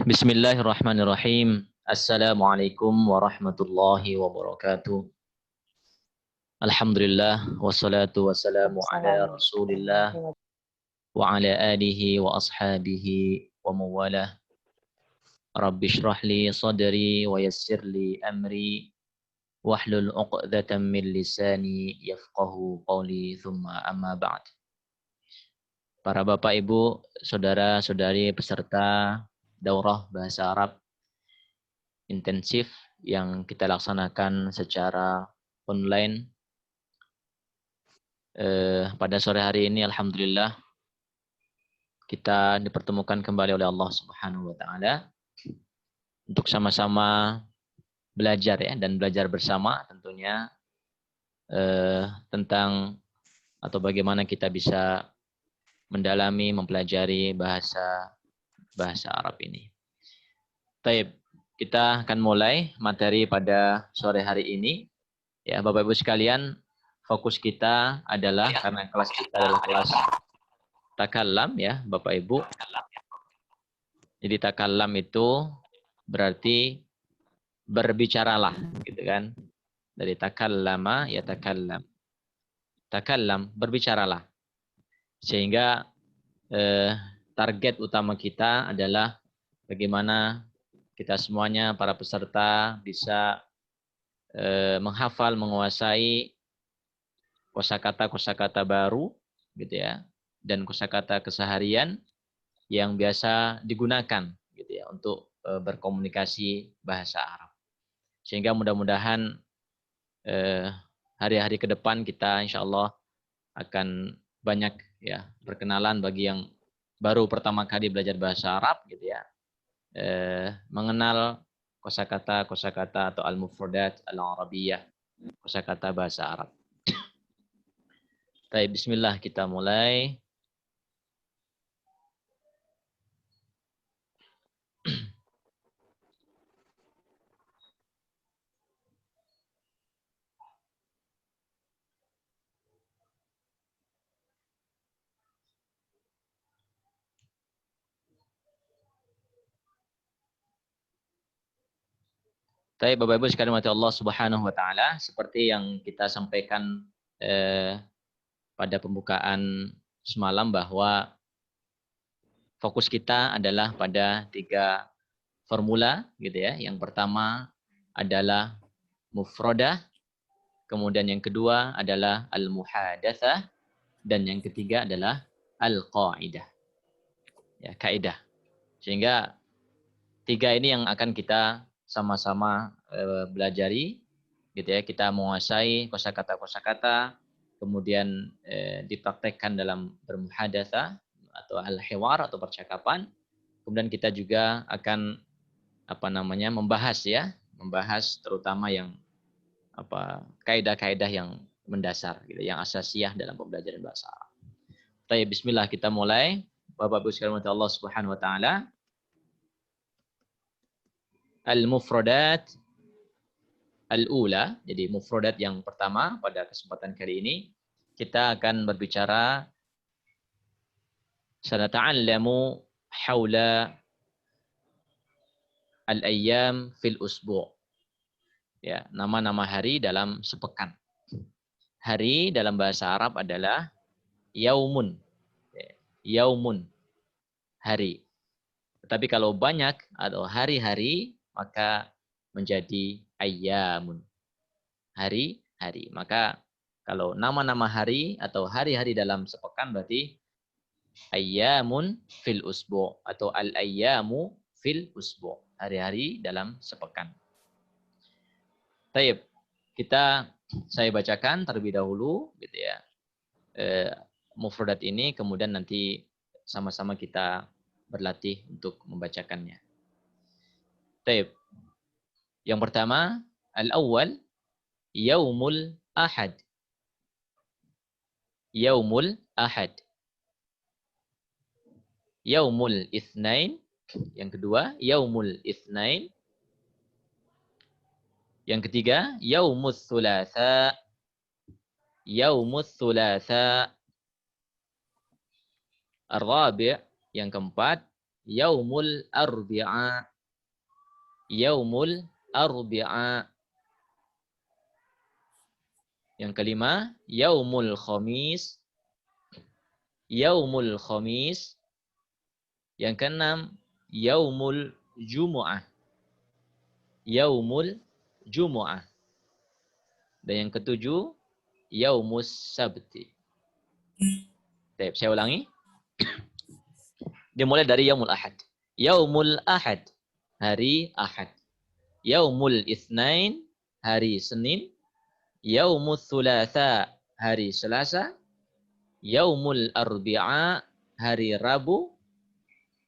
Bismillahirrahmanirrahim. Assalamualaikum warahmatullahi wabarakatuh. Alhamdulillah wassalatu wassalamu ala Rasulillah wa ala alihi wa ashabihi wa mawalah. Rabbi shrah li sadri wa yassir li amri wahlul 'uqdatam min lisani yafqahu qawli thumma amma ba'd. Para Bapak Ibu, saudara-saudari peserta daurah bahasa Arab intensif yang kita laksanakan secara online pada sore hari ini, alhamdulillah kita dipertemukan kembali oleh Allah Subhanahu wa taala untuk sama-sama belajar ya, dan belajar bersama tentunya tentang atau bagaimana kita bisa mendalami, mempelajari bahasa Arab ini. Baik, kita akan mulai materi pada sore hari ini. Ya, Bapak Ibu sekalian, fokus kita adalah karena kelas kita adalah kelas takallam ya, Bapak Ibu. Jadi takallam itu berarti berbicaralah, gitu kan? Dari takallama ya takallam. Takallam, berbicaralah. Sehingga target utama kita adalah bagaimana kita semuanya, para peserta, bisa menghafal, menguasai kosakata baru, gitu ya, dan kosakata keseharian yang biasa digunakan, gitu ya, untuk berkomunikasi bahasa Arab. Sehingga mudah-mudahan hari-hari ke depan kita insya Allah akan banyak ya perkenalan bagi yang baru pertama kali belajar bahasa Arab, gitu ya, mengenal kosakata atau al-mufradat al-arabiyah, kosakata bahasa Arab. Baik, bismillah, kita mulai. Baik, Bapak Ibu sekalian mati Allah Subhanahu wa taala, seperti yang kita sampaikan pada pembukaan semalam bahwa fokus kita adalah pada 3 formula, gitu ya. Yang pertama adalah mufradah, kemudian yang kedua adalah al-muhadatsah, dan yang ketiga adalah al-qaidah. Ya, kaidah. Sehingga 3 ini yang akan kita sama-sama belajari, gitu ya. Kita menguasai kosakata, kemudian dipraktekkan dalam bermuhadatsah atau al-hiwar atau percakapan. Kemudian kita juga akan membahas terutama yang kaidah-kaidah yang mendasar, gitu, yang asasiyah dalam pembelajaran bahasa Arab. Baik, bismillah, kita mulai. Bapak Ibu sekalian Allah Subhanahu wa taala. Al-mufradat al-ula, jadi mufradat yang pertama pada kesempatan kali ini kita akan berbicara sanata'allamu haula al-ayyam fil usbu'. Ya, nama-nama hari dalam sepekan. Hari dalam bahasa Arab adalah yaumun. Yaumun, hari. Tetapi kalau banyak atau hari-hari maka menjadi ayyamun, hari-hari. Maka kalau nama-nama hari atau hari-hari dalam sepekan berarti ayyamun fil usbu' atau al-ayyamu fil usbu', hari-hari dalam sepekan. Baik, saya bacakan terlebih dahulu, gitu ya, mufradat ini, kemudian nanti sama-sama kita berlatih untuk membacakannya. Baik. Yang pertama, al-awwal, yaumul ahad. Yaumul ahad. Yaumul itsnain. Yang kedua, yaumul itsnain. Yang ketiga, yaumus thulatsa. Yaumus thulatsa. Ar-rabi', yang keempat, yaumul arbi'a. Yaumul arbi'a. Yang kelima, yaumul khamis. Yaumul khamis. Yang keenam, yaumul jumu'ah. Yaumul jumu'ah. Dan yang ketujuh, yaumus sabti. Baik, saya ulangi. Dimulai dari yaumul ahad. Yaumul ahad, hari ahad. Yaumul itsnain, hari Senin. Yaumul thulatha, hari Selasa. Yaumul arbi'a, hari Rabu.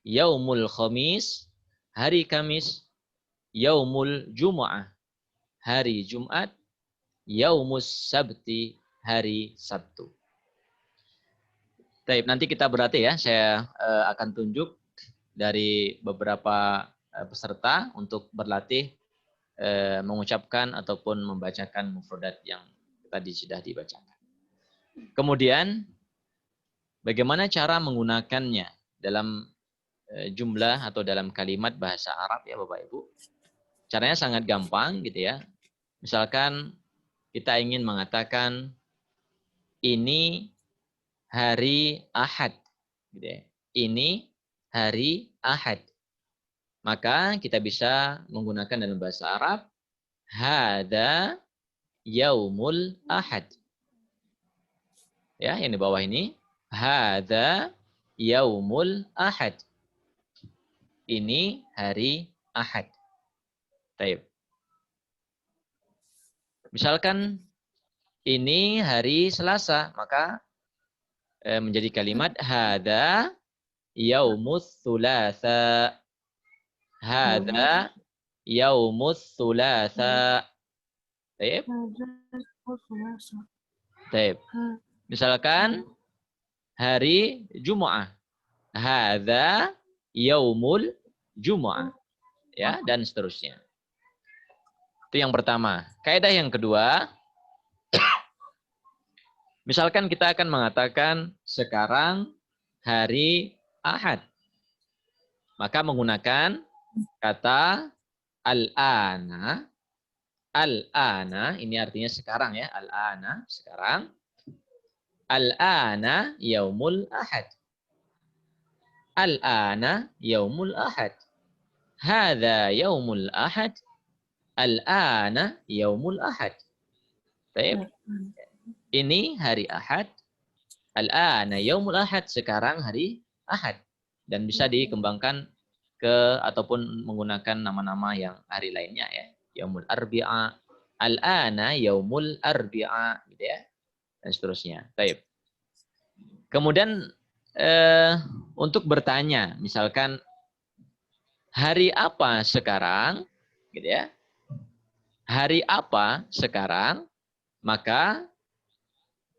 Yaumul khamis, hari Kamis. Yaumul jumu'ah, hari Jumat. Yaumus sabti, hari Sabtu. Baik, nanti kita berarti ya, saya akan tunjuk dari beberapa peserta untuk berlatih mengucapkan ataupun membacakan mufradat yang tadi sudah dibacakan. Kemudian, bagaimana cara menggunakannya dalam jumlah atau dalam kalimat bahasa Arab ya Bapak Ibu? Caranya sangat gampang gitu ya. Misalkan kita ingin mengatakan ini hari Ahad, gitu ya. Ini hari Ahad. Maka kita bisa menggunakan dalam bahasa Arab hada yaumul ahad. Ya, yang di bawah ini hada yaumul ahad. Ini hari Ahad. Baik. Misalkan ini hari Selasa, maka menjadi kalimat hada yaumus thulatha. Hada yaumus thulatha. Baik. Baik. Misalkan hari Jumu'ah. Hada yaumul Jumu'ah. Ya, dan seterusnya. Itu yang pertama. Kaidah yang kedua, misalkan kita akan mengatakan sekarang hari Ahad. Maka menggunakan kata al-ana. Al-ana, ini artinya sekarang ya. Al-ana, sekarang. Al-ana yaumul ahad. Al-ana yaumul ahad. Hadha yaumul ahad. Al-ana yaumul ahad. Baik. Ini hari Ahad. Al-ana yaumul ahad. Sekarang hari Ahad. Dan bisa dikembangkan ke ataupun menggunakan nama-nama yang hari lainnya ya. Yaumul arbi'a. Al-ana yaumul arbi'a. Gitu ya. Dan seterusnya. Baik. Kemudian untuk bertanya, misalkan hari apa sekarang, gitu ya? Hari apa sekarang? Maka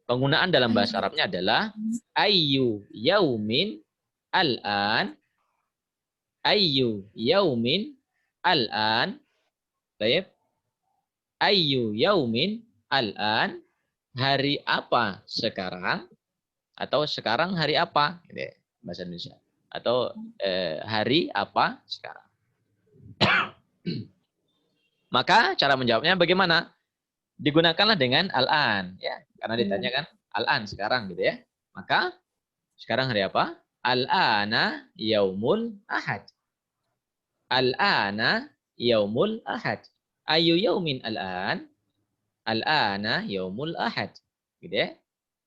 penggunaan dalam bahasa Arabnya adalah ayyu yaumin al-an. Ayyu yaumin al-an. Baik. Ayyu yaumin al-an. Hari apa sekarang? Atau sekarang hari apa? Gitu ya, bahasa Indonesia. Atau hari apa sekarang? Maka cara menjawabnya bagaimana? Digunakanlah dengan al-an ya, karena ditanya kan al-an sekarang gitu ya. Maka sekarang hari apa? Al-ana yaumul ahad. Al-ana yaumul ahad. Ayu yaumin al-an? Al-ana yaumul ahad. Gitu ya.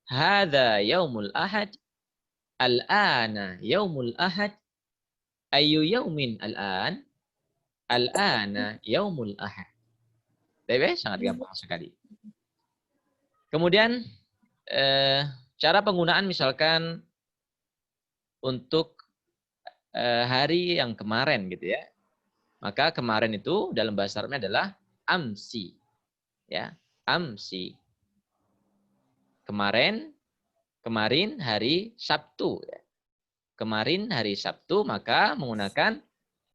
Hadza yaumul ahad. Al-ana yaumul ahad. Ayu yaumin al-an? Al-ana yaumul ahad. Tapi sangat gampang sekali. Kemudian cara penggunaan misalkan untuk hari yang kemarin gitu ya. Maka kemarin itu dalam bahasa Arabnya adalah amsi. Ya, amsi. Kemarin hari Sabtu ya. Kemarin hari Sabtu maka menggunakan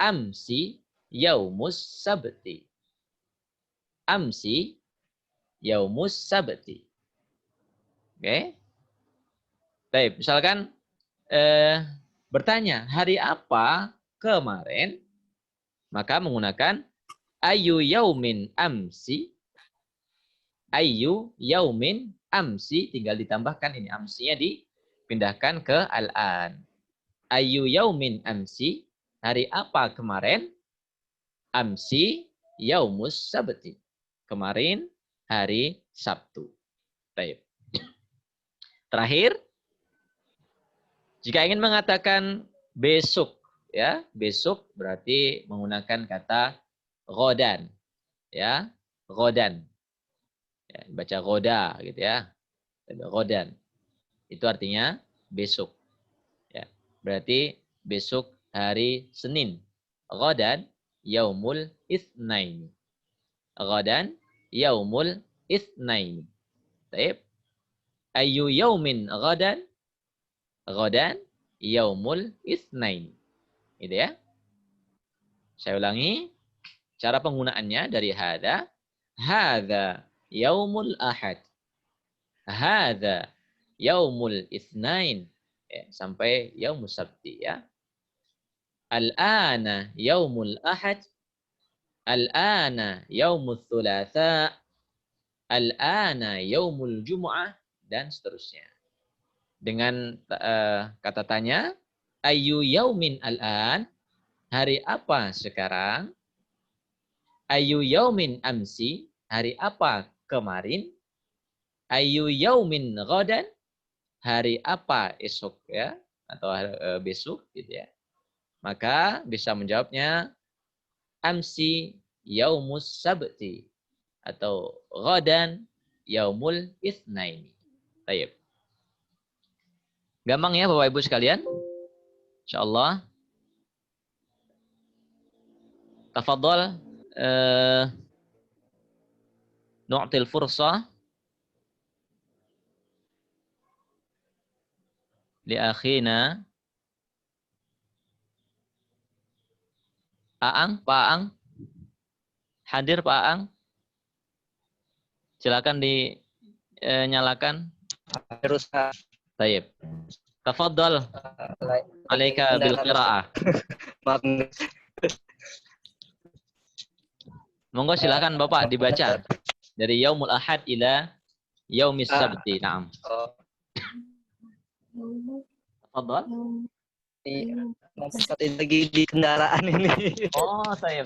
amsi yaumus sabti. Amsi yaumus sabti. Oke. Baik, misalkan bertanya, hari apa kemarin? Maka menggunakan ayu yaumin amsi. Ayu yaumin amsi. Tinggal ditambahkan ini. Amsinya dipindahkan ke al-an. Ayu yaumin amsi. Hari apa kemarin? Amsi yaumus sabti. Kemarin hari Sabtu. Baik. Terakhir, jika ingin mengatakan besok, ya, besok berarti menggunakan kata ghadan, ya, ghadan. Ya, baca ghoda gitu ya. Ghadan. Itu artinya besok. Ya. Berarti besok hari Senin. Ghadan yaumul itsnain. Ghadan yaumul itsnain. Baik. Ayu yaumin ghadan? Ghadan yaumul itsnain. Gitu ya. Saya ulangi. Cara penggunaannya dari hada. Hada yaumul ahad. Hada yaumul itsnain. Ya, sampai yaumul sabti ya. Al-ana yaumul ahad. Al-ana yaumul thulatha. Al-ana yaumul jumu'ah. Dan seterusnya. Dengan kata tanya, ayu yaumin al-an, hari apa sekarang? Ayu yaumin amsi, hari apa kemarin? Ayu yaumin ghadan, hari apa esok ya, atau besok gitu ya. Maka bisa menjawabnya amsi yaumus sabti atau ghadan yaumul itsnaini. Baik. Gampang ya Bapak Ibu sekalian? Insyaallah. Tafadhal nu'til fursah li akhina Aang, Pak Aang. Hadir Pak Aang. Silakan dinyalakan. Terus Tayyib. Tafadhal. Alaika bil qiraah. Monggo silakan Bapak dibaca dari yaumul ahad ila yaumis sabti. Naam. Tafadhal. Lagi di kendaraan ini. Oh, tayyib.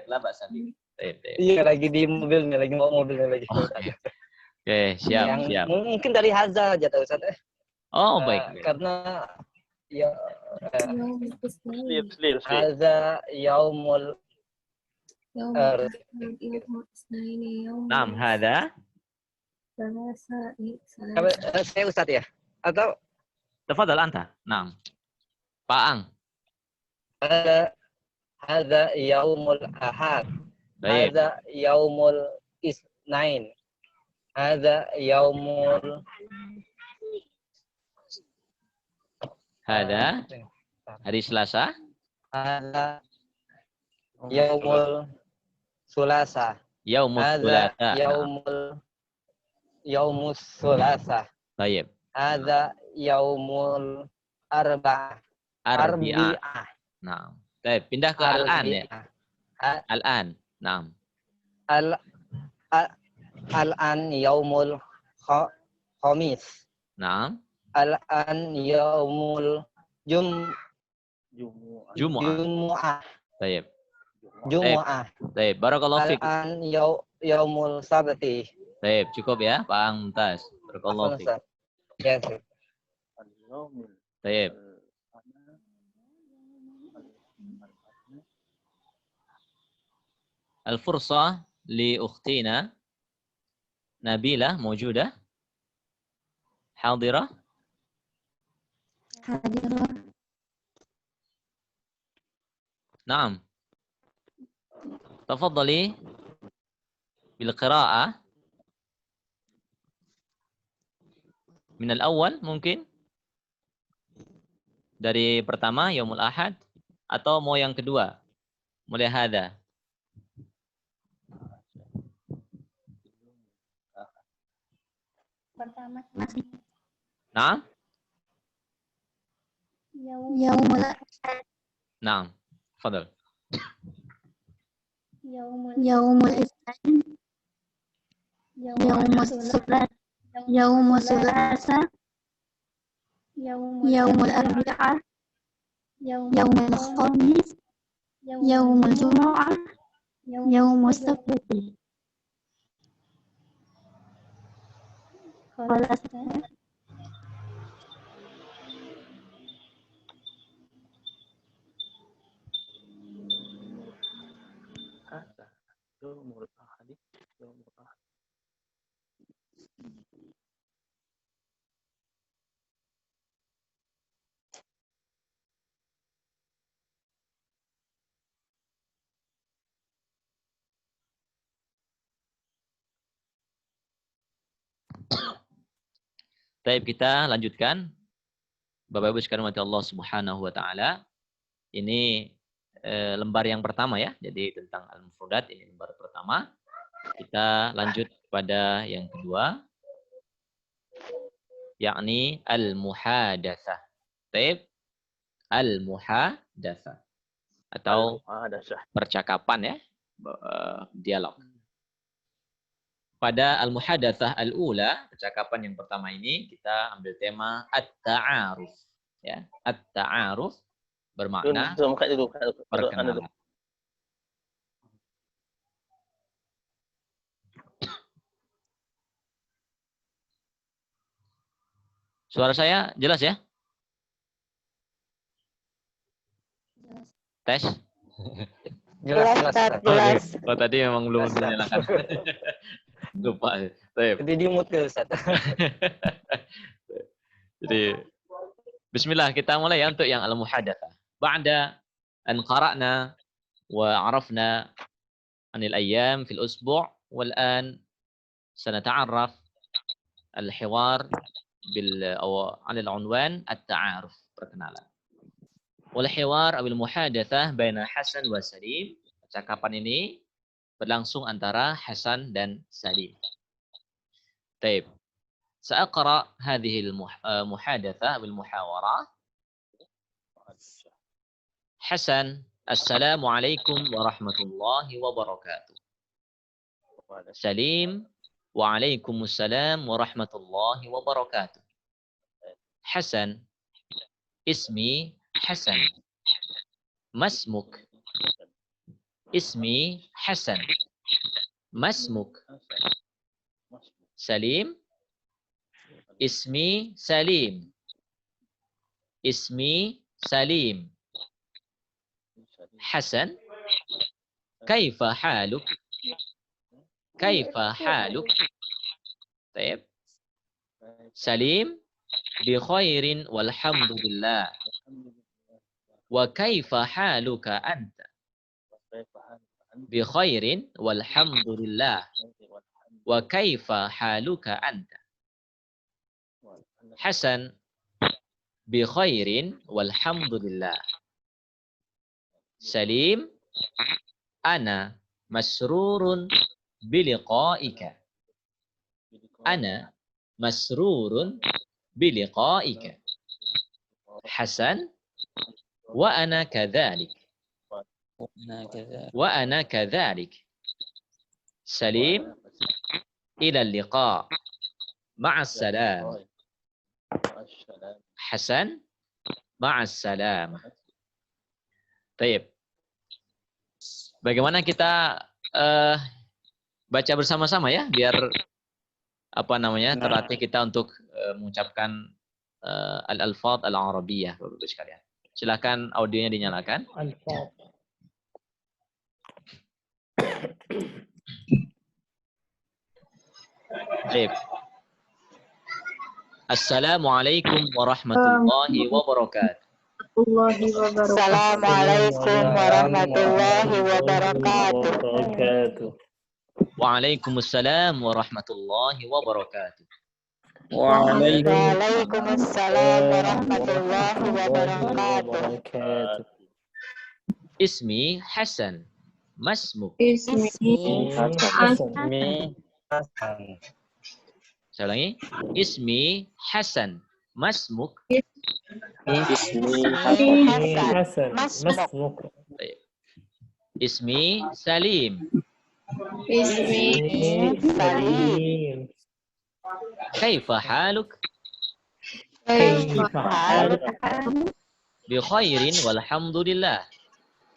Lah Pak Sabi. Tayyib. Iya, lagi di mobilnya, lagi mau mobilnya lagi. Oke, siap. Mungkin dari Hazal aja tahu Ustaz. Oh, baik. Karena ya Sleep. Haza yaumul Naam, hada. Saya Ustaz ya? Atau Tafadhal anta. Naam. Pak Ang. Haza yaumul ahad. Baik. Haza yaumul isnain. Haza yaumul Hada hari Selasa. Haza yaumul sulasa. Yaumul Haza Thulatha. yaumus sulasa. Baik. Haza yaumul arba'ah. Arbi'ah. Nah. Baik, pindah ke al-an ya. Al-an. Naam. Al-an yaumul khamis. Naam. Al-an yaumul Jumu'ah. Baik. Jumu'ah. Baik, barakallahu fiik. Al-an yaumul sabti. Baik, cukup ya, Pak Ang Mumtaz. Barakallahu fiik. Ya. Baik. Al-fursah li ukhtina Nabila موجودة حاضرة نعم تفضلي بالقراءة من الأول mungkin dari pertama yaumul ahad atau mau yang kedua mulai hada. Pertama. Nah? يوم Naam. Fadal. يوم الاثنين يوم الثلاثاء يوم الثلاثاء يوم الأربعاء يوم الخميس يوم الجمعة يوم السبت خلاص. Baik, kita lanjutkan. Bapak Ibu sekalian mati Allah Subhanahu wa taala. Ini lembar yang pertama ya. Jadi tentang al-mufradat ini lembar pertama. Kita lanjut pada yang kedua, yakni al-muhadatsah. Baik. Al-muhadatsah atau percakapan ya, dialog. Pada al-muhadatsah al-ula, percakapan yang pertama ini kita ambil tema at-ta'aruf ya. At-ta'aruf bermakna perkenalan. Suara saya jelas ya? Tes? Jelas. Oh, tadi memang belum dinyalakan. Lupa. Jadi di mute ke Ustaz. Jadi bismillah, kita mulai ya untuk yang al-muhadatsah. Ba'da an qara'na wa 'arafna 'anil ayyam fil usbu' wal an sanata'arraf al-hiwar bil aw 'ala al-'unwan at-ta'aruf, perkenalan. Wal hiwar aw al-muhadatsah baina Hasan wa Salim. Percakapan ini berlangsung antara Hasan dan Salim. Baik. Sa'aqra hadhihi al-muhadatsah bil muhawarah. Hasan, assalamu alaikum warahmatullahi wabarakatuh. Salim, waalaikumsalam warahmatullahi wabarakatuh. Hasan, ismi Hasan. Masmuk. Ismi Hasan. Masmuk. Salim. Ismi Salim. Ismi Salim. Hasan. Kaifa haluk? Kaifa haluk? Baik. Salim. Bi khairin walhamdulillah. Wa kaifa haluka anta? Bi khairin walhamdulillah. Wa kaifa haluka anta? Hasan, bi khairin walhamdulillah. Salim, ana masrurun biliqaika. Ana masrurun biliqaika. Hasan, wa ana kadzalik. Wa ana kadzalik. Salim, ila liqa. Ma'as salam. Hasan, ma'as salam. Baik. Bagaimana kita baca bersama-sama ya, biar terlatih kita untuk mengucapkan al-alfaz al-arabiyah, Bapak-Ibu sekalian. Silakan audionya dinyalakan. Baik. Assalamualaikum warahmatullahi wabarakatuh. Assalamualaikum warahmatullahi wabarakatuh. Waalaikumsalam warahmatullahi wabarakatuh. Waalaikumsalam warahmatullahi wabarakatuh. Ismi Hasan. Masmuk. Ismi Hasan. Saya ulangi. Ismi Hasan. Masmuk. Ismi Hasan. Masmuk. Ismi Salim. Ismi Salim. Kaifa haluk? Kaifa haluk? Bi khairin walhamdulillah.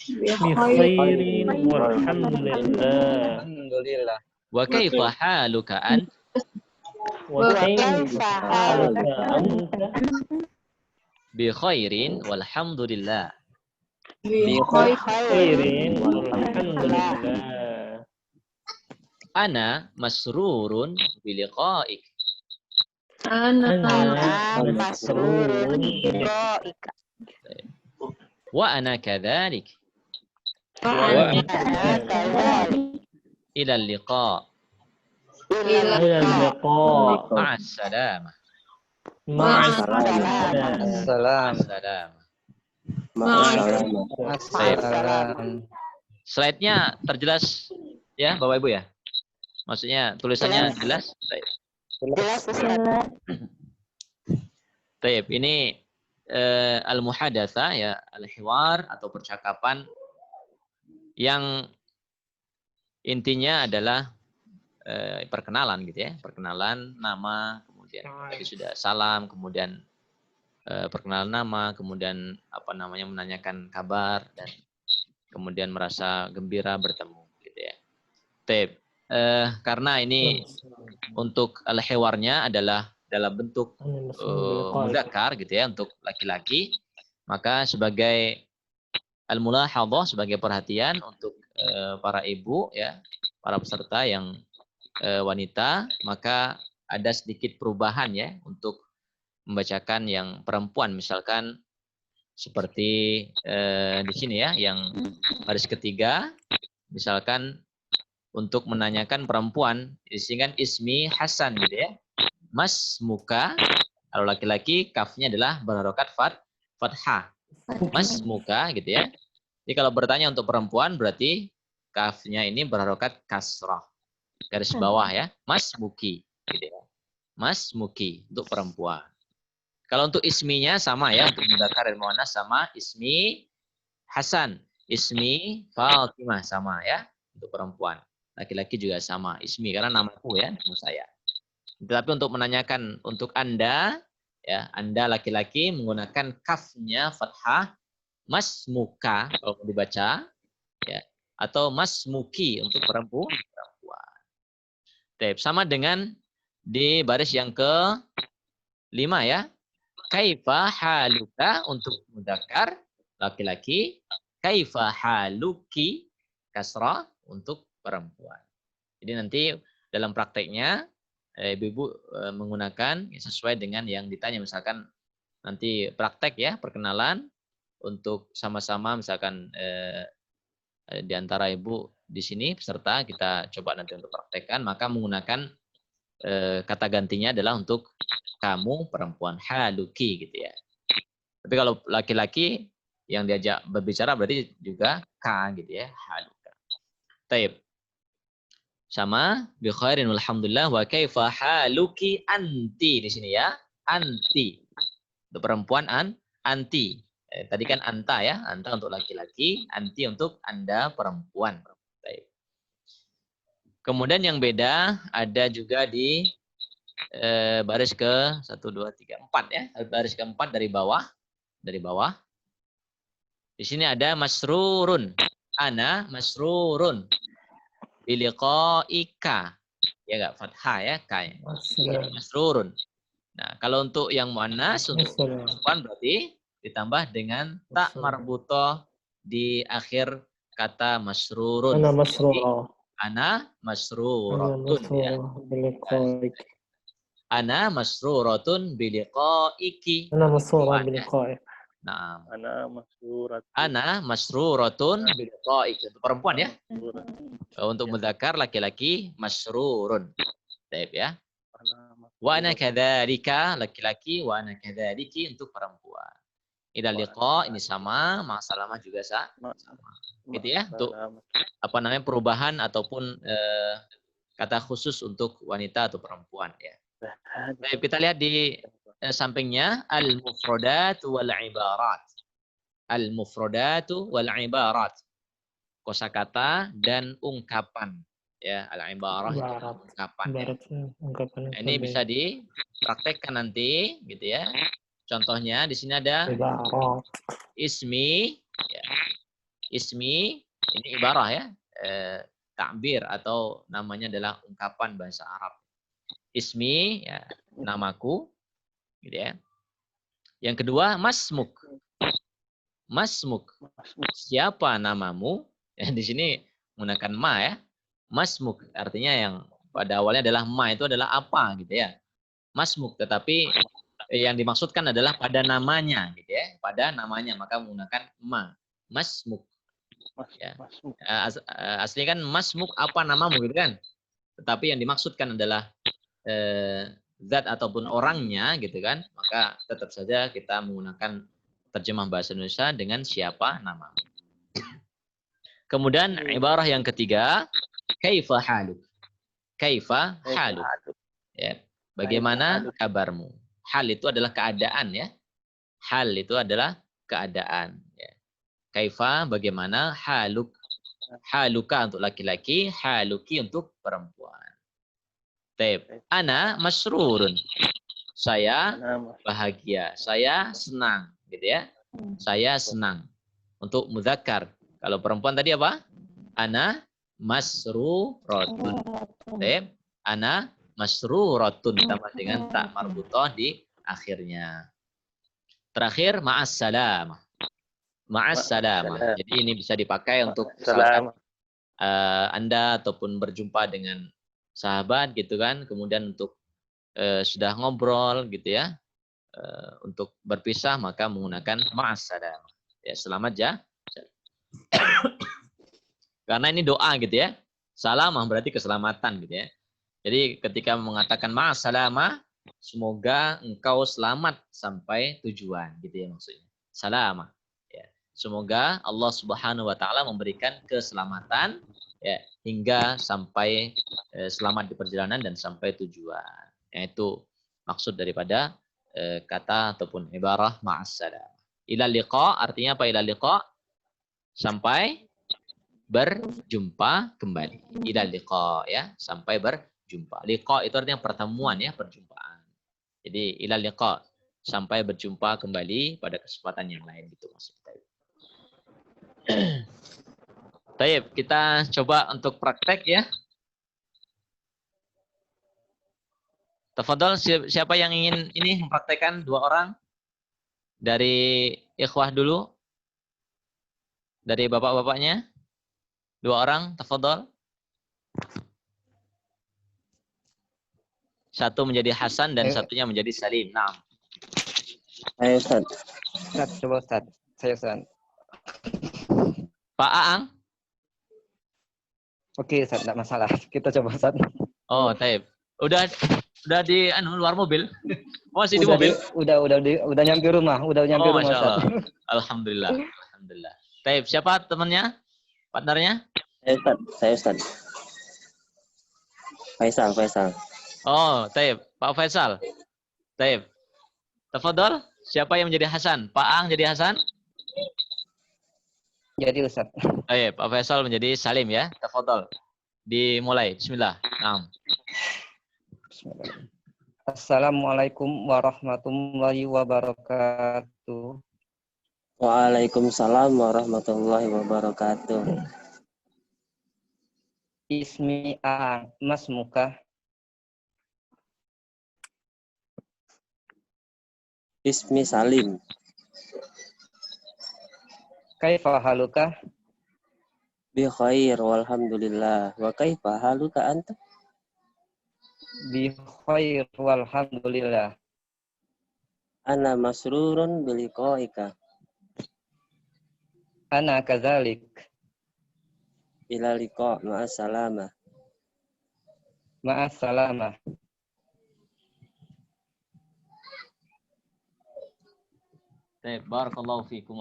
Bi khairin walhamdulillah. Alhamdulillah. Wa kaifa haluka ant? Wa kaifa haluka anta? Bi khairin walhamdulillah. Bi khairin walhamdulillah. Ana masrurun bi liqa'ik. Ana masrurun biqaika. Wa ana kadzalik. Wa ana kadzalik. Ila liqa'. Ila liqa. Ma'as salamah. Ma'assalam. Assalam. Assalam. Slide-nya terjelas ya Bapak Ibu ya? Maksudnya tulisannya jelas? Baik. Jelas, Baik, ini al-muhadatsa ya, al-hiwar atau percakapan yang intinya adalah perkenalan gitu ya, perkenalan nama, kemudian tadi sudah salam, kemudian perkenalan nama, kemudian apa namanya menanyakan kabar dan kemudian merasa gembira bertemu gitu ya. Baik, karena ini untuk al-hiwarnya adalah dalam bentuk mudzakkar gitu ya untuk laki-laki, maka sebagai al-mulahadhah, sebagai perhatian untuk para ibu ya, para peserta yang wanita, maka ada sedikit perubahan ya untuk membacakan yang perempuan, misalkan seperti di sini ya, yang baris ketiga, misalkan untuk menanyakan perempuan, disingkan ismi Hasan gitu ya. Mas muka, kalau laki-laki kafnya adalah berharokat fathah. Mas muka gitu ya. Jadi kalau bertanya untuk perempuan berarti kafnya ini berharokat kasrah. Garis bawah ya. Mas muki gitu ya. Mas muki untuk perempuan. Kalau untuk isminya sama ya, untuk mudzakkar dan muannas sama, ismi Hasan, ismi Fatimah sama ya untuk perempuan. Laki-laki juga sama, ismi karena namaku ya, nama saya. Tetapi untuk menanyakan untuk Anda, ya Anda laki-laki menggunakan kafnya fathah, mas muka kalau dibaca, ya, atau mas muki untuk perempuan. Sama dengan di baris yang ke-5 ya. Kaifa haluka untuk mudzakkar laki-laki, kaifa haluki kasrah untuk perempuan. Jadi nanti dalam prakteknya ibu-ibu menggunakan sesuai dengan yang ditanya, misalkan nanti praktek ya, perkenalan untuk sama-sama misalkan di antara ibu di sini peserta kita coba nanti untuk praktekkan, maka menggunakan kata gantinya adalah untuk kamu perempuan, haluki gitu ya. Tapi kalau laki-laki yang diajak berbicara berarti juga ka gitu ya, haluka. Taib. Sama bi khairin walhamdulillah wa kaifa haluki anti di sini ya. Anti. Untuk perempuan anti. Tadi kan anta ya, anta untuk laki-laki, anti untuk Anda perempuan. Baik. Kemudian yang beda ada juga di baris ke 1 2 3 4 ya. Baris keempat dari bawah. Dari bawah. Di sini ada masrurun. Ana masrurun. Biliqaika. Ya enggak fathah ya, ka. Masrurun. Nah, kalau untuk yang muannas untuk perempuan berarti ditambah dengan tak marbutoh di akhir kata masrurun. Ana masrurah. Ana masruratun ya. Ana masruratun biliqaiki. Ana masrurah biliqaik. Nah, Ana masruratun biliqaiki. Untuk perempuan ya. Untuk mudzakkar laki-laki masrurun. Baik ya. Wa ana kadzalika laki-laki, wa ana kadzaliki untuk perempuan. Idza liqa ini sama, ma'salamah juga sama. Gitu ya, untuk apa namanya perubahan ataupun kata khusus untuk wanita atau perempuan ya. Baik, kita lihat di sampingnya al-mufradat wal ibarat. Al-mufradatu wal ibarat. Kosakata dan ungkapan. Ya, al-ibarah itu Ibarat. ungkapan. Ya. Ibarat ungkapan Nah, ini bisa dipraktekkan nanti, gitu ya. Contohnya di sini ada ibarat. ismi, ya. Ismi ini ibarah ya, takbir atau namanya adalah ungkapan bahasa Arab. Ismi, ya, namaku, gitu ya. Yang kedua masmuk. Masmuk, siapa namamu? Ya, di sini menggunakan ma ya. Masmuk artinya yang pada awalnya adalah ma itu adalah apa gitu ya. Masmuk, tetapi yang dimaksudkan adalah pada namanya gitu ya. Pada namanya maka menggunakan ma. Masmuk. Ya. Aslinya kan masmuk apa namamu gitu kan. Tetapi yang dimaksudkan adalah zat ataupun orangnya gitu kan. Maka tetap saja kita menggunakan terjemah bahasa Indonesia dengan siapa namamu. Kemudian ibarah yang ketiga, kaifa haluk. Kaifa haluk. Ya. Bagaimana kabarmu? Hal itu adalah keadaan ya. Hal itu adalah keadaan. Ya. Kaifa bagaimana, haluk. Haluka untuk laki-laki, haluki untuk perempuan. Taib. Ana masrurun. Saya bahagia. Saya senang. Gitu ya. Saya senang. Untuk mudzakkar. Kalau perempuan tadi apa? Ana masruratun. Taib. Ana masruratun ditambah dengan tak marbutah di akhirnya. Terakhir ma'as salamah. Ma'as salamah. Jadi ini bisa dipakai untuk misalkan Anda ataupun berjumpa dengan sahabat gitu kan, kemudian untuk sudah ngobrol gitu ya, untuk berpisah maka menggunakan ma'as salamah. Ya, selamat ya. Karena ini doa gitu ya. Salamah berarti keselamatan gitu ya. Jadi ketika mengatakan ma'as salamah, semoga engkau selamat sampai tujuan gitu ya maksudnya. Salamah. Ya. Semoga Allah Subhanahu wa taala memberikan keselamatan ya hingga sampai selamat di perjalanan dan sampai tujuan. Yaitu maksud daripada kata ataupun ibarah ma'as salamah. Ila liqa artinya apa? Ila liqa sampai berjumpa kembali. Ila liqa ya, sampai berjumpa. Liqa itu artinya pertemuan ya, perjumpaan. Jadi ila liqa sampai berjumpa kembali pada kesempatan yang lain gitu maksudnya. Baik, kita coba untuk praktek ya. Tafadhol, siapa yang ingin ini mempraktekkan, 2 orang? Dari ikhwah dulu. Dari bapak-bapaknya. 2 orang, tafadhol. 1 menjadi Hasan dan satunya menjadi Salim. Naam. Ayo Ustaz. Ustaz, coba Ustaz. Saya Ustaz. Pak Aang? Oke Ustaz, enggak masalah. Kita coba Ustaz. Oh, taib. Udah di luar mobil? Masih di mobil? Udah nyampe rumah, rumah Masya Allah. Ustaz. Alhamdulillah. Alhamdulillah. Taib, siapa temannya? Partnernya? Saya Ustaz. Faisal. Oh, taib. Pak Faisal. Taib. Tafadhol, siapa yang menjadi Hasan? Pak Aang jadi Hasan? Jadi Ustaz. Taib, Pak Faisal menjadi Salim ya. Tafadhol. Dimulai. Bismillah. Naam. Assalamualaikum warahmatullahi wabarakatuh. Waalaikumsalam warahmatullahi wabarakatuh. Ismi Aang, Mas Muka. Ismi Salim. Kaifa haluka? Bi khair walhamdulillah. Wa kaifa haluka anta? Bi khair walhamdulillah. Ana masrurun bi liqaika. Ana kadzalik. Ila liqa ma'as salamah. Ma'as salamah. Taib, barakallahu fikum.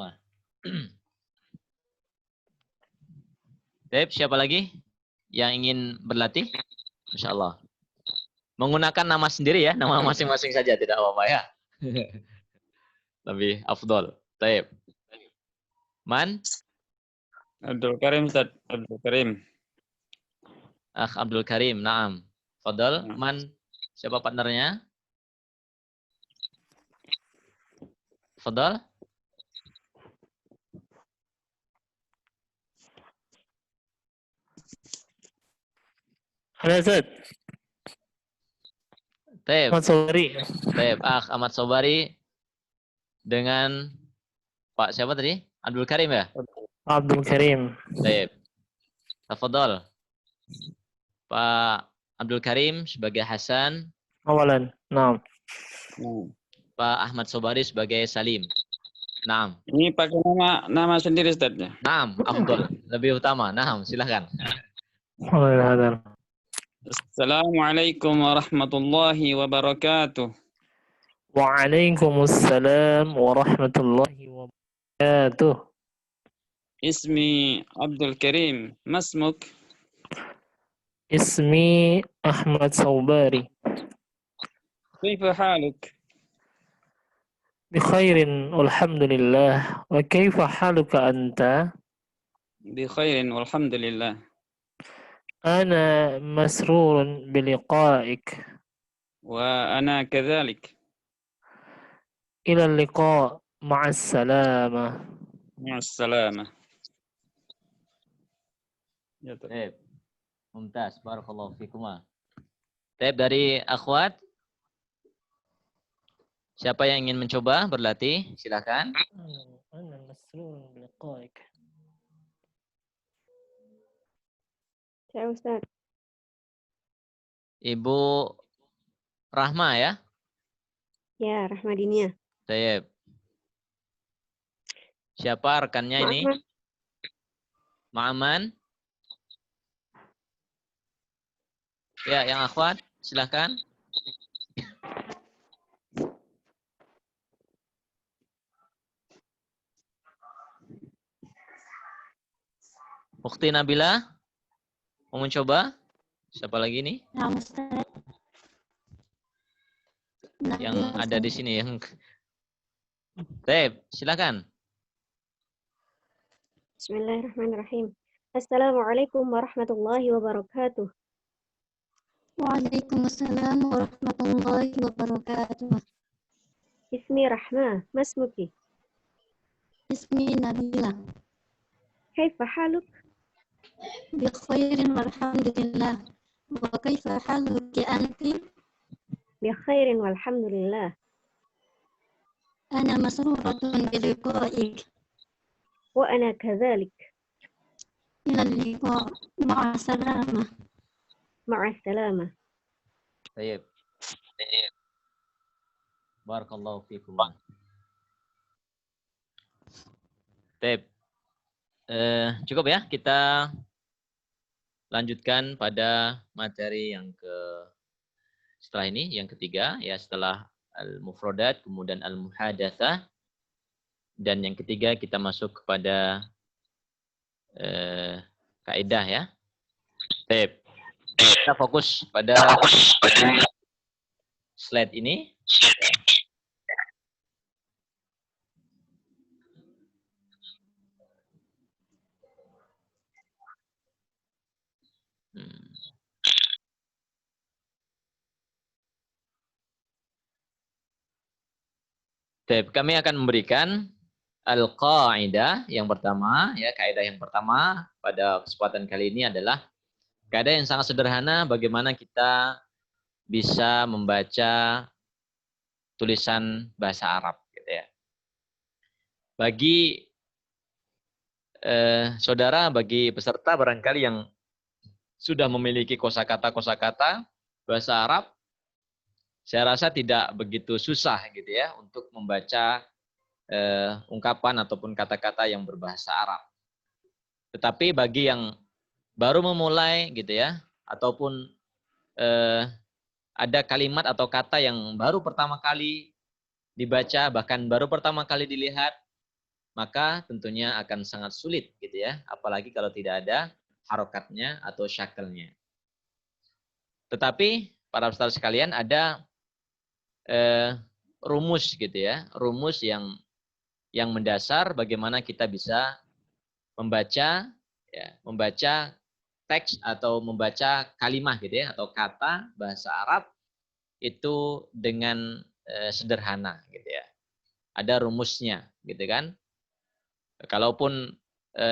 Taib, siapa lagi yang ingin berlatih? Masya Allah. Menggunakan nama sendiri ya, nama masing-masing saja, tidak apa-apa ya. Lebih afdol. Taib. Man? Abdul Karim Ustaz. Abdul Karim. Akh Abdul Karim. Naam. Fadal. Nah. Man? Siapa partnernya? Fadal. Ada Ustaz. Taib. Ahmad Sobari. Taib. Akh Ahmad Sobari dengan Pak siapa tadi? Abdul Karim ya? Abdul Karim. Taib. Tafadhal. Pak Abdul Karim sebagai Hasan, Awalan. Naam. Nah. Pak Ahmad Sobari sebagai Salim. Naam. Ini pakai nama sendiri Ustaz ya. Naam, afdol. Lebih utama. Naam, silakan. Awalan. Assalamualaikum warahmatullahi wabarakatuh. Waalaikumsalam warahmatullahi wabarakatuh. Ismi Abdul Karim. Masmuk? Ismi Ahmad Sobari. Kaifa haluk? Bikhairin walhamdulillah. Wa kaifa haluka anta? Bi khairin walhamdulillah. Ana masrurun biliqa'ik. Wa ana kadzalik. Ila liqa' ma'as salama. Ma'assalamah. Ya, Taib. Mumtaz. Barakallahu fikuma. Taib dari akhwat. Siapa yang ingin mencoba berlatih? Silakan. Ana masrurun biliqa'ik. Ya Ustaz. Ibu Rahma ya? Ya, Rahmadinia. Taib. Siapa rekannya ini? Maaf, Ma'aman? Ya, yang akhwat, silakan. Ukhti Nabila, mau mencoba? Siapa lagi nih? Nah, Ustaz. Yang ada di sini yang Taib, silakan. Bismillahirrahmanirrahim. Assalamualaikum warahmatullahi wabarakatuh. Waalaikumsalam warahmatullahi wabarakatuh. Ismi Rahma. Masmuki? Ismi Nabila. Kaifa haluk? Bikhairin walhamdulillah. Wa kaifa haluki anti? Bi khairin walhamdulillah. Ana masruratun biliqa'ik. Wa ana kadzalik. Ila liqa' ma'a salamah. Ma'assalamah. Taib. Barakallahu fikum. Taib. Cukup ya, kita lanjutkan pada materi yang setelah ini, yang ketiga ya, setelah al-mufradat kemudian al-muhadatsah, dan yang ketiga kita masuk kepada kaidah ya. Taib. Kita fokus pada slide ini. Baik, kami akan memberikan al-qaidah yang pertama, ya, kaidah yang pertama pada kesempatan kali ini adalah kaidah yang sangat sederhana bagaimana kita bisa membaca tulisan bahasa Arab, gitu ya. Bagi saudara, bagi peserta barangkali yang sudah memiliki kosakata bahasa Arab, saya rasa tidak begitu susah gitu ya untuk membaca ungkapan ataupun kata-kata yang berbahasa Arab. Tetapi bagi yang baru memulai gitu ya, ataupun ada kalimat atau kata yang baru pertama kali dibaca, bahkan baru pertama kali dilihat, maka tentunya akan sangat sulit gitu ya, apalagi kalau tidak ada harokatnya atau syakelnya. Tetapi para peserta sekalian, ada rumus gitu ya, rumus yang mendasar bagaimana kita bisa membaca ya, membaca teks atau membaca kalimat gitu ya, atau kata bahasa Arab itu dengan sederhana gitu ya. Ada rumusnya gitu kan. Kalaupun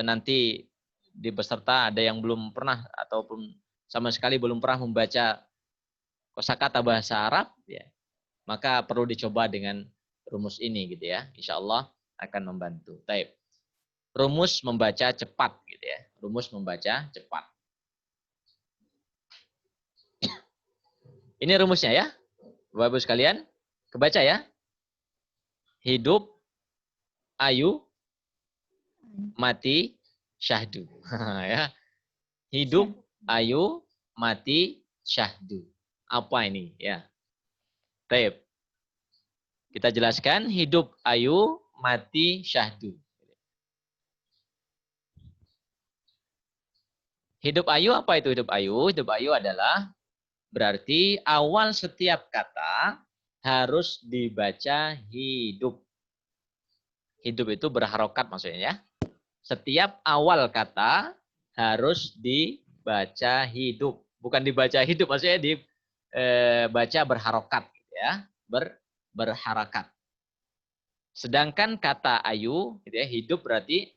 nanti di peserta ada yang belum pernah ataupun sama sekali belum pernah membaca kosakata bahasa Arab ya, maka perlu dicoba dengan rumus ini gitu ya. Insya Allah akan membantu. Baik. Rumus membaca cepat gitu ya. Rumus membaca cepat. Ini rumusnya ya. Bapak-Ibu sekalian, kebaca ya. Hidup, ayu, mati, syahdu. Ya. Hidup, ayu, mati, syahdu. Apa ini ya? Baik. Kita jelaskan hidup, ayu, mati, syahdu. Hidup ayu apa itu hidup ayu? Hidup ayu adalah berarti awal setiap kata harus dibaca hidup. Hidup itu berharokat maksudnya ya. Setiap awal kata harus dibaca hidup. Bukan dibaca hidup, maksudnya dibaca berharokat. Ya. Berharakat. Sedangkan kata ayu, gitu ya, hidup berarti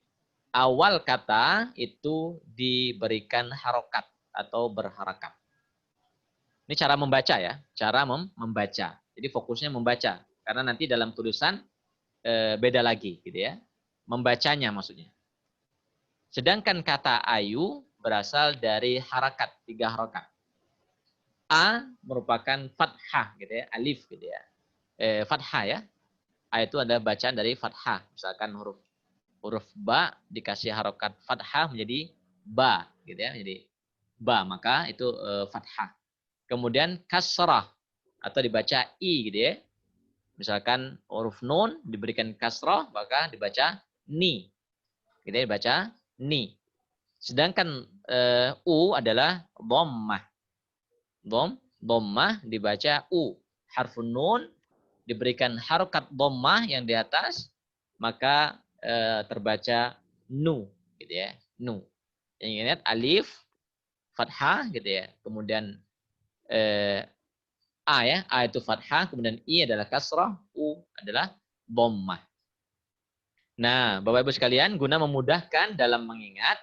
awal kata itu diberikan harokat atau berharakat. Ini cara membaca ya, cara membaca. Jadi fokusnya membaca, karena nanti dalam tulisan beda lagi, gitu ya. Membacanya maksudnya. Sedangkan kata ayu berasal dari harakat, 3 harakat. A merupakan fathah, gitu ya, alif, gitu ya. Fathah ya. A itu ada bacaan dari fathah. Misalkan huruf ba dikasih harokat fathah menjadi ba, gitu ya, menjadi ba, maka itu fathah. Kemudian kasrah atau dibaca i gitu ya. Misalkan huruf nun diberikan kasrah maka dibaca ni. Gitu ya, dibaca ni. Sedangkan u adalah dhammah. Dhammah dibaca u. Harfun nun diberikan harokat dhammah yang di atas maka terbaca nu gitu ya. Nu. Yang ingat alif fathah gitu ya. Kemudian A ya, A itu fathah, kemudian I adalah kasrah, U adalah dhammah. Nah, Bapak Ibu sekalian, guna memudahkan dalam mengingat,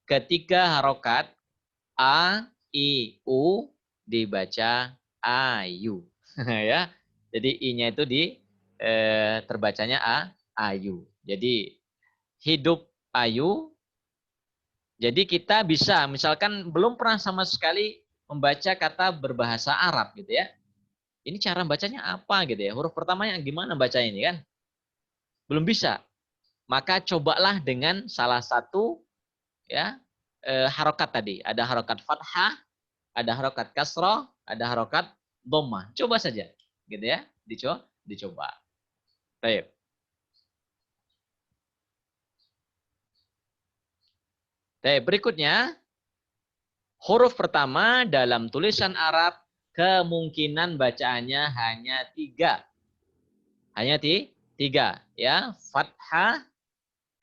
ketika harokat A, I, U dibaca ayu. Ya, jadi I-nya itu terbacanya ayu. Jadi hidup ayu. Jadi kita bisa, misalkan belum pernah sama sekali membaca kata berbahasa Arab gitu ya. Ini cara bacanya apa gitu ya? Huruf pertamanya gimana baca ini kan? Belum bisa. Maka cobalah dengan salah satu ya harokat tadi. Ada harokat fathah, ada harokat kasroh, ada harokat dhammah. Coba saja gitu ya. Dicoba. Baik. Baik, berikutnya huruf pertama dalam tulisan Arab kemungkinan bacaannya hanya 3. Hanya 3 ya, fathah,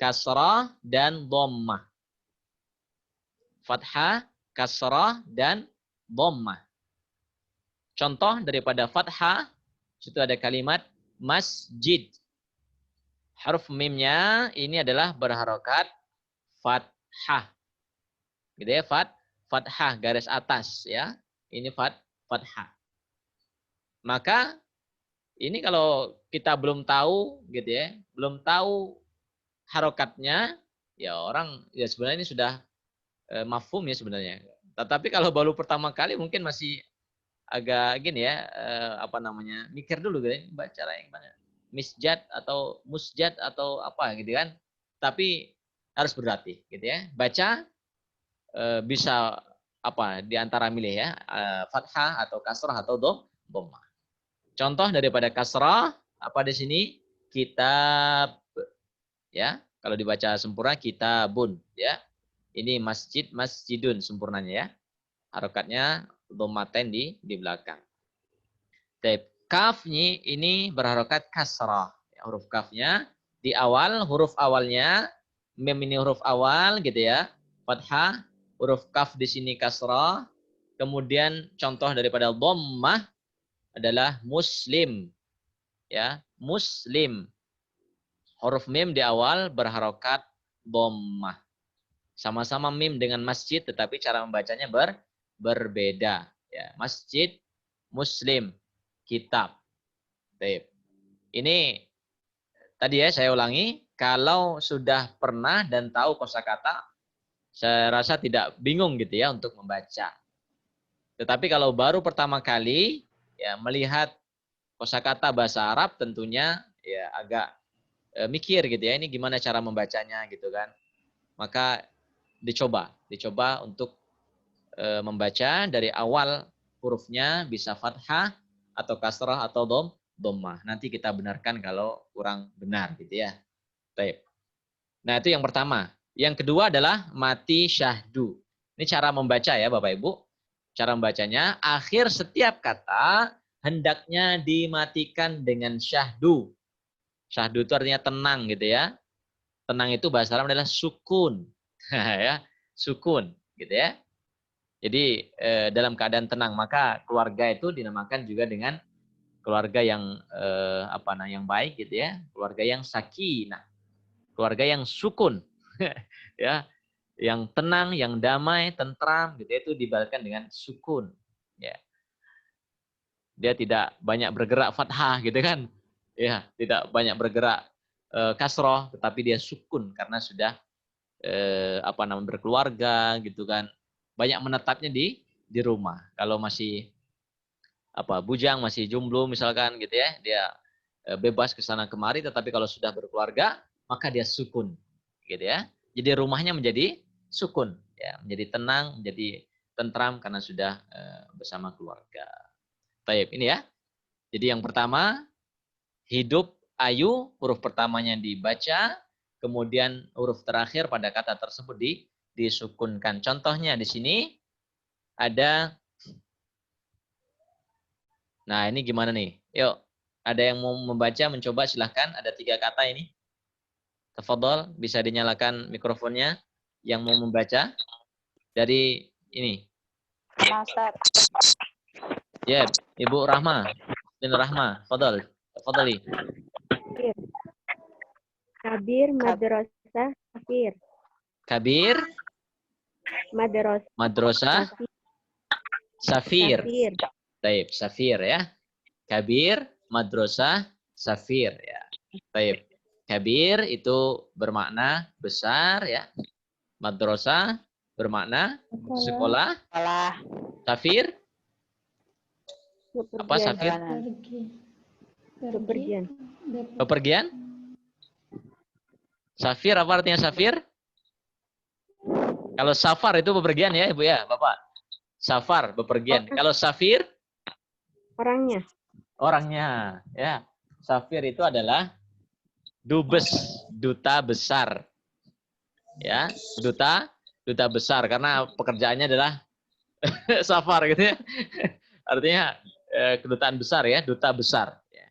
kasrah dan dhammah. Fathah, kasrah dan dhammah. Contoh daripada fathah situ ada kalimat masjid. Huruf mimnya ini adalah berharokat fathah. Gitu ya, fathah garis atas ya. Ini fathah. Maka ini kalau kita belum tahu gitu ya, belum tahu harokatnya, ya orang ya sebenarnya ini sudah mafhum ya sebenarnya. Tetapi kalau baru pertama kali mungkin masih agak gini ya, mikir dulu gitu ya, baca yang mana. Misjad atau musjad atau apa gitu kan. Tapi harus berlatih gitu ya. Baca bisa di antara milih ya, fathah atau kasrah atau dhammah. Contoh daripada kasrah apa di sini? Kitab ya. Kalau dibaca sempurna kitabun ya. Ini masjid, masjidun sempurnanya ya. Harokatnya dhammatain di belakang. kafnya ini berharokat kasrah. Ya, huruf kafnya di awal, huruf awalnya, mim ini huruf awal gitu ya, fathah, huruf kaf di sini kasrah. Kemudian contoh daripada dhammah adalah muslim. Ya, muslim. Huruf mim di awal berharokat dhammah. Sama-sama mim dengan masjid, tetapi cara membacanya berbeda. Ya, masjid, muslim, kitab. Baik. Ini tadi ya saya ulangi, kalau sudah pernah dan tahu kosakata, saya rasa tidak bingung gitu ya untuk membaca. Tetapi kalau baru pertama kali ya melihat kosakata bahasa Arab, tentunya ya agak mikir gitu ya, ini gimana cara membacanya gitu kan. Maka dicoba untuk membaca dari awal hurufnya bisa fathah atau kasrah atau dhammah. Nanti kita benarkan kalau kurang benar gitu ya. Baik. Nah, itu yang pertama. Yang kedua adalah mati syahdu. Ini cara membaca ya Bapak Ibu. Cara membacanya, akhir setiap kata hendaknya dimatikan dengan syahdu. Syahdu itu artinya tenang gitu ya. Tenang itu bahasa Arab adalah sukun. Ya, sukun gitu ya. Jadi dalam keadaan tenang, maka keluarga itu dinamakan juga dengan keluarga yang yang baik gitu ya, keluarga yang sakinah, keluarga yang sukun, ya, yang tenang, yang damai, tentram, gitu ya, itu dibalaskan dengan sukun, ya. Dia tidak banyak bergerak fathah, gitu kan, ya, tidak banyak bergerak kasroh, tetapi dia sukun karena sudah berkeluarga, gitu kan, banyak menetapnya di rumah. Kalau masih bujang, masih jomblo misalkan gitu ya, dia bebas ke sana kemari, tetapi kalau sudah berkeluarga maka dia sukun gitu ya. Jadi rumahnya menjadi sukun ya, menjadi tenang, menjadi tentram karena sudah bersama keluarga. Baik, ini ya. Jadi yang pertama hidup ayu, huruf pertamanya dibaca, kemudian huruf terakhir pada kata tersebut disukunkan. Contohnya di sini ada. Nah, ini gimana nih? Yuk, ada yang mau membaca, mencoba silahkan. Ada 3 kata ini. Tafadhol, bisa dinyalakan mikrofonnya. Yang mau membaca dari ini. Ya, Ibu Rahma. Bin Rahma, tafadhol. Tafadholi. Kabir, madrasah, safir. Kabir, madrasah, safir. Taib, safir ya. Kabir, madrasah, safir ya. Taib. Kabir itu bermakna besar ya. Madrasah bermakna sekolah. Safir apa safir? Bepergian. Bepergian? Safir apa artinya safir? Kalau safar itu bepergian ya Ibu ya, Bapak. Safar bepergian. Kalau safir? Orangnya. Orangnya ya. Safir itu adalah dubes, duta besar. Ya, duta besar karena pekerjaannya adalah safar gitu ya. Artinya kedutaan besar ya, duta besar ya.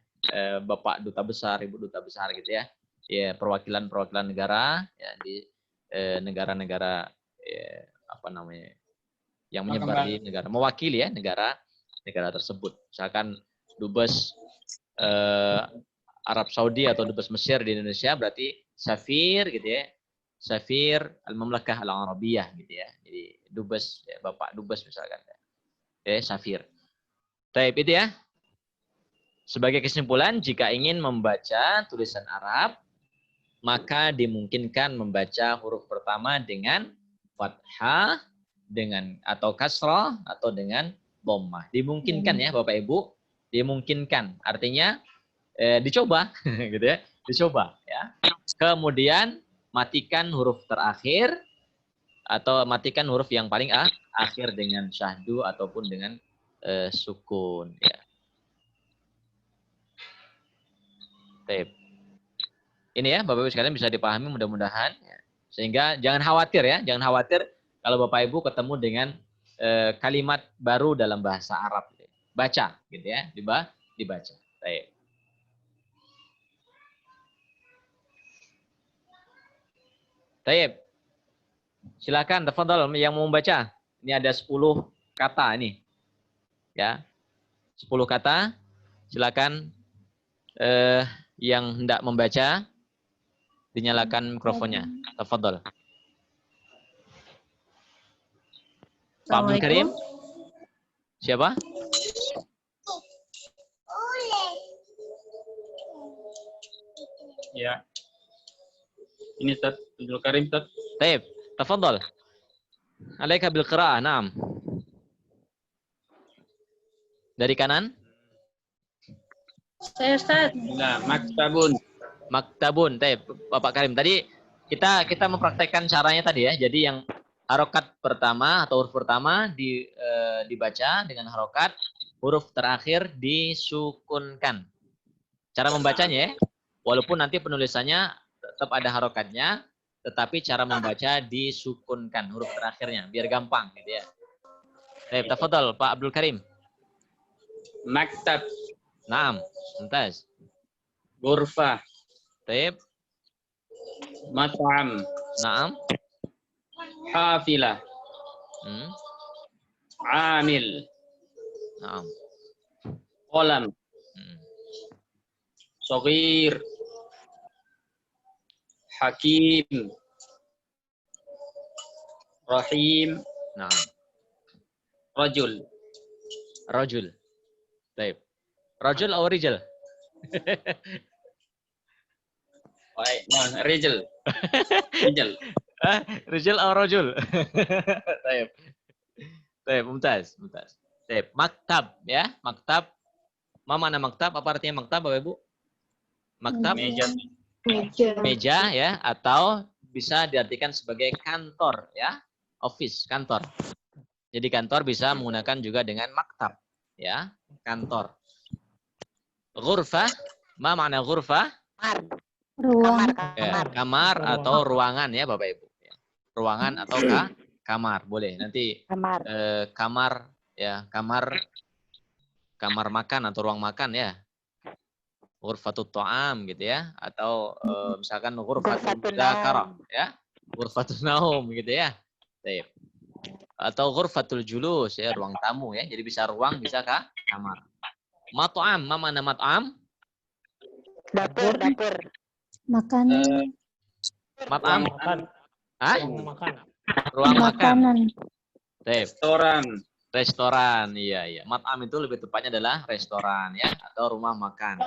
Bapak duta besar, Ibu duta besar gitu ya. Ya, perwakilan negara ya di negara-negara yang menyebar di negara, mewakili ya negara tersebut. Misalkan dubes Arab Saudi atau dubes Mesir di Indonesia berarti safir gitu ya. Safir Al-Mamlakah Al-Arabiyah gitu ya. Jadi dubes ya, Bapak dubes misalkan ya. Safir. Baik, itu ya. Sebagai kesimpulan, jika ingin membaca tulisan Arab, maka dimungkinkan membaca huruf pertama dengan fathah, dengan atau kasrah atau dengan dhammah. Dimungkinkan ya Bapak Ibu, dimungkinkan. Artinya dicoba gitu ya, dicoba ya. Kemudian matikan huruf terakhir atau matikan huruf yang paling akhir dengan syahdu ataupun dengan sukun ya. Baik. Ini ya Bapak Ibu sekalian bisa dipahami mudah-mudahan ya. Sehingga jangan khawatir ya, jangan khawatir kalau Bapak Ibu ketemu dengan kalimat baru dalam bahasa Arab. Baca gitu ya, dibaca. Baik. Baik. Silakan, tafadhol yang mau membaca. Ini ada 10 kata ini. Ya. 10 kata. Silakan yang hendak membaca dinyalakan mikrofonnya. Tafadhol. Pak Abdul Karim? Siapa? Ya. Ini Ustaz, Abdul Karim Ustaz. Baik, tafadhol. Alaika bil qiraah, na'am. Dari kanan? Saya Ustaz. Nah, maktabun. Maktabun. Baik, Bapak Karim. Tadi kita mempraktekkan caranya tadi ya. Jadi yang harokat pertama atau huruf pertama dibaca dengan harokat, huruf terakhir disukunkan. Cara membacanya ya, walaupun nanti penulisannya tetap ada harokatnya, tetapi cara membaca disukunkan huruf terakhirnya, biar gampang gitu ya. Baik, tafadhol Pak Abdul Karim. Maktab. Naam, mumtaz. Ghurfah. Baik, Mat'am. naam. Hafilah. Hmm, Amil. naam. Qalam. Hmm. Saghir. Hakim. Rahim. Naam. Rajul. Rajul. Baik. Rajul atau rijal? Baik, nah, Rijal. Rijal. Rijal atau rajul? Baik. Baik, mumtaz, mumtaz. Baik, maktab ya, maktab. Ma mana maktab? Apa artinya maktab, Bapak Ibu? Maktab Meja. meja ya, atau bisa diartikan sebagai kantor ya, office, kantor. Jadi kantor bisa menggunakan juga dengan maktab ya, kantor. Ghurfah, ma mana ghurfah? Ruang. Ya, kamar atau ruangan ya Bapak Ibu. Ruangan atau kamar, boleh. Nanti kamar ya, kamar makan atau ruang makan ya. Ghurfatut ta'am gitu ya, atau misalkan ghurfatul dzakarah ya. Ghurfatun naum gitu ya. Baik. Atau ghurfatul julus ya, ruang tamu ya. Jadi bisa ruang, bisa kamar. Mat'am, ma mana mat'am? Dapur. Makanan. Mat'am. Makan. Hah? Makan. Ruang makan. Makanan. Baik. Restoran. Restoran, iya. Mat'am itu lebih tepatnya adalah restoran ya, atau rumah makan.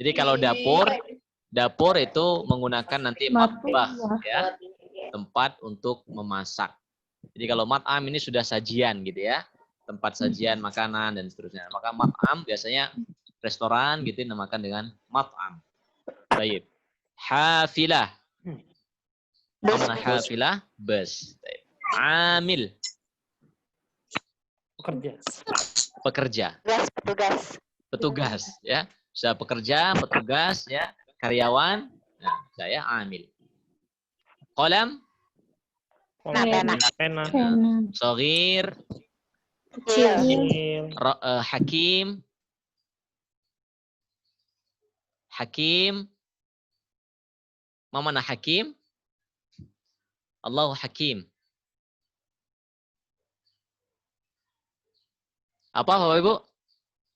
Jadi kalau dapur itu menggunakan nanti matbah ya, tempat untuk memasak. Jadi kalau mat'am ini sudah sajian gitu ya, tempat sajian makanan dan seterusnya. Maka mat'am biasanya restoran gitu dinamakan dengan mat'am. Baik. Hafilah. Mana hafilah? Bus. Baik. Amil. Pekerja. Petugas ya. Bisa pekerja, petugas ya, karyawan. Nah, saya amil. Qalam. Pena. Saghir. Kecil. Hakim. Hakim. Ma mana hakim? Allahu hakim. Apa Bapak Ibu?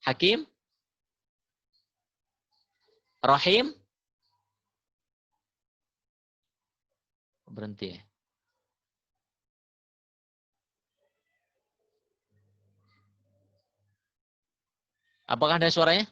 Hakim? Rahim? Berhenti ya. Apakah ada suaranya?